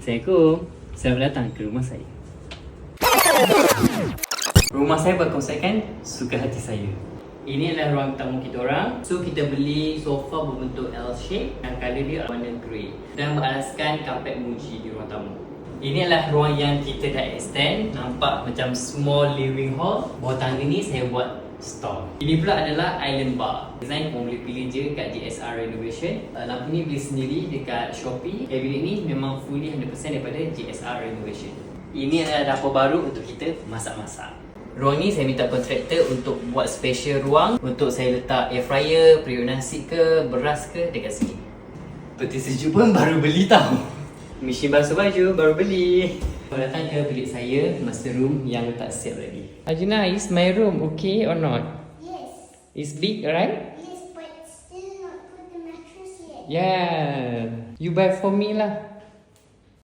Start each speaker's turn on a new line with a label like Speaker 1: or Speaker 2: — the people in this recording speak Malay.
Speaker 1: Assalamualaikum. Selamat datang ke rumah saya. Rumah saya berkonsepkan suka hati saya. Ini adalah ruang tamu kita orang. So kita beli sofa berbentuk L shape dan colour dia warna grey dan beralaskan kapet Muji di ruang tamu. Ini adalah ruang yang kita dah extend, nampak macam small living hall. Bawah tangga ni saya buat store. Ini pula adalah island bar. Design pun boleh pilih je kat JSR Renovation. Lampu ni beli sendiri dekat Shopee. Cabinet ni memang fully 100% daripada JSR Renovation. Ini adalah dapur baru untuk kita masak-masak. Ruang ni saya minta kontraktor untuk buat special ruang untuk saya letak air fryer, periuk nasi ke, beras ke dekat sini. Peti sejuk pun baru beli tau. Mesin basuh baju baru beli. Selamat datang ke bilik saya, master room yang tak siap lagi. Ajina, is my room okay or not?
Speaker 2: Yes.
Speaker 1: It's big, right?
Speaker 2: Yes, but still not put the mattress yet.
Speaker 1: Yeah. You buy for me lah.